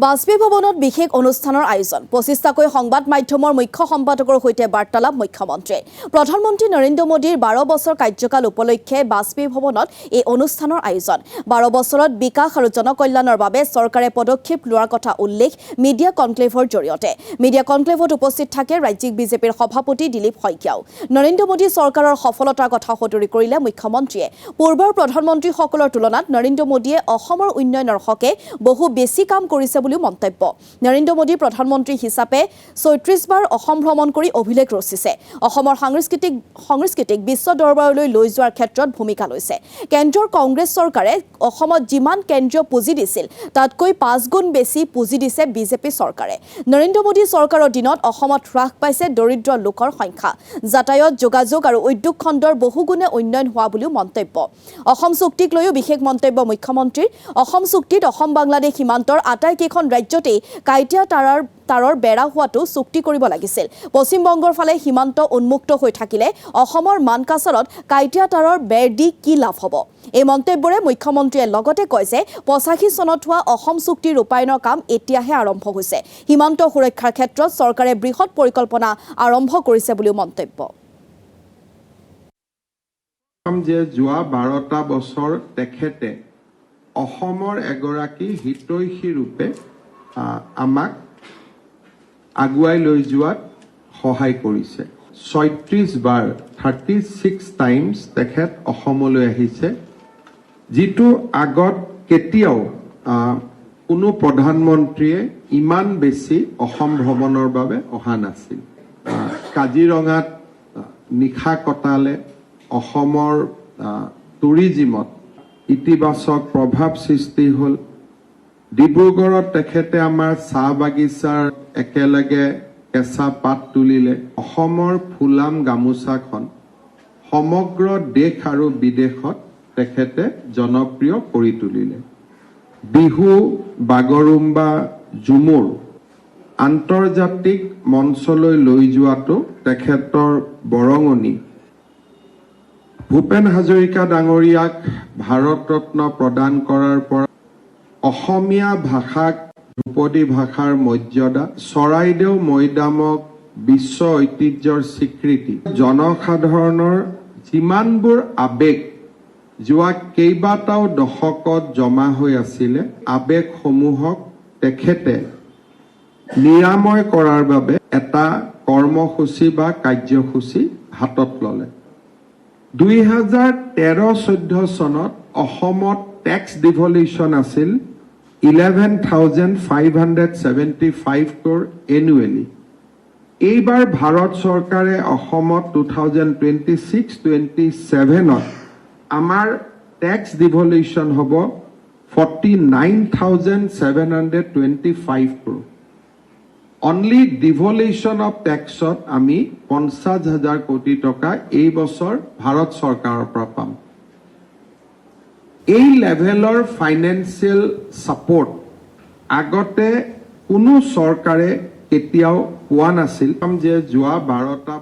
বাজপেয়ী বিশেষ অনুষ্ঠানৰ আয়োজন ২৫টাকৈ সংবাদ মাধ্যমৰ মুখ্য সম্পাদকৰ সৈতে বাৰ্তালাপ মুখ্যমন্ত্ৰীয়ে প্ৰধানমন্ত্ৰী নৰেন্দ্ৰ মোদীৰ ১২ বছৰ কাৰ্যকাল উপলক্ষে বাজপেয়ী ভৱনত এই অনুষ্ঠানৰ আয়োজন ১২ বছৰত বিকাশ আৰু জনকল্যাণৰ বাবে চৰকাৰে পদক্ষেপ লোৱাৰ কথা উল্লেখ মিডিয়া কনক্লেভৰ জৰিয়তে মিডিয়া কনক্লেভত উপস্থিত থাকে ৰাজ্যিক বিজেপিৰ সভাপতি দিলীপ শইকীয়াও নৰেন্দ্ৰ মোদী চৰকাৰৰ সফলতাৰ কথা সদৰি কৰিলে মুখ্যমন্ত্ৰীয়ে পূৰ্বৰ প্ৰধানমন্ত্ৰীসকলৰ তুলনাত নৰেন্দ্ৰ মোদীয়ে অসমৰ উন্নয়নৰ হকে বহু বেছি কাম কৰিছে বুলিও মন্তব্য নৰেন্দ্ৰ মোদী প্ৰধানমন্ত্ৰী হিচাপে ৩৬ বাৰ অসম ভ্ৰমণ কৰি অভিলেখ ৰচিছে অসমৰ সাংস্কৃতিক বিশ্ব দৰবাৰলৈ লৈ যোৱাৰ ক্ষেত্ৰত ভূমিকা লৈছে কেন্দ্ৰৰ কংগ্ৰেছ চৰকাৰে অসমত যিমান কেন্দ্ৰীয় পুঁজি দিছিল তাতকৈ ৫ গুণ বেছি পুঁজি দিছে বিজেপি চৰকাৰে নৰেন্দ্ৰ মোদী চৰকাৰৰ দিনত অসমত হ্ৰাস পাইছে দৰিদ্ৰ লোকৰ সংখ্যা যাতায়াত যোগাযোগ আৰু উদ্যোগ খণ্ডৰ বহুগুণে উন্নয়ন হোৱা বুলিও মন্তব্য অসম চুক্তিক লৈও বিশেষ মন্তব্য মুখ্যমন্ত্ৰীৰ অসম চুক্তিত অসম বাংলাদেশ সীমান্তৰ আটাইকেইখন ৰাজ্যতেই কাইটিয়া তাৰৰ বেৰা হোৱাটো চুক্তি কৰিব লাগিছিল পশ্চিম বংগৰ ফালে সীমান্ত উন্মুক্ত হৈ থাকিলে অসমৰ মানকাছাৰত কাইটিয়া তাৰৰ বেৰ দি কি লাভ হ'ব এই মন্তব্যৰে মুখ্যমন্ত্ৰীয়ে লগতে কয় যে ৮৫ চনত হোৱা অসম চুক্তি ৰূপায়ণৰ কাম এতিয়াহে আৰম্ভ হৈছে সীমান্ত সুৰক্ষাৰ ক্ষেত্ৰত চৰকাৰে বৃহৎ পৰিকল্পনা আৰম্ভ কৰিছে বুলিও মন্তব্য যে যোৱা ১২টা বছৰ তেখেতে অসমৰ এগৰাকী হিতৈষী ৰূপে আমাক আগুৱাই লৈ যোৱাত সহায় কৰিছে ৩৬ বাৰ 36 টাইমছ তেখেত অসমলৈ আহিছে যিটো আগত কেতিয়াও কোনো প্ৰধানমন্ত্ৰীয়ে ইমান বেছি অসম ভ্ৰমণৰ বাবে অহা নাছিল কাজিৰঙাত নিশা কটালে অসমৰ টুৰিজিমত ইতিবাচক প্ৰভাৱ সৃষ্টি হ'ল ডিব্ৰুগড়ত তেখেতে আমাৰ চাহ বাগিচাৰ একেলগে কেঁচা পাত তুলিলে অসমৰ ফুলাম গামোচাখন সমগ্ৰ দেশ আৰু বিদেশত তেখেতে জনপ্ৰিয় কৰি তুলিলে বিহু বাগৰুম্বা ঝুমুৰ আন্তৰ্জাতিক মঞ্চলৈ লৈ যোৱাটো তেখেতৰ বৰঙণি ভূপেন হাজৰিকা ডাঙৰীয়াক ভাৰত ৰত্ন প্ৰদান কৰাৰ পৰা অসমীয়া ভাষাক ধ্ৰুপদী ভাষাৰ মৰ্যাদা চৰাইদেউ মৈদামক বিশ্ব ঐতিহ্যৰ স্বীকৃতি জনসাধাৰণৰ যিমানবোৰ আবেগ যোৱা কেইবাটাও দশকত জমা হৈ আছিলে আবেগসমূহক তেখেতে নিৰাময় কৰাৰ বাবে এটা কৰ্মসূচী বা কাৰ্যসূচী হাতত ল'লে ২০১৩-১৪ চনত অসমত টেক্স ডিভলিউশ্যন আছিল 11,575 crore এনুৱেলি এইবাৰ ভাৰত চৰকাৰে অসমত 2026-27ত আমাৰ টেক্স ডিভলিউশ্যন হ'ব 49,725 crore অনলি ডিভলিউশ্যন অফ টেক্সত আমি ৫০,০০০ কোটি টকা এই বছৰ ভাৰত চৰকাৰৰ পৰা পাম এই লেভেলৰ ফাইনেন্সিয়েল ছাপোৰ্ট আগতে কোনো চৰকাৰে কেতিয়াও পোৱা নাছিল যে যোৱা ১২টা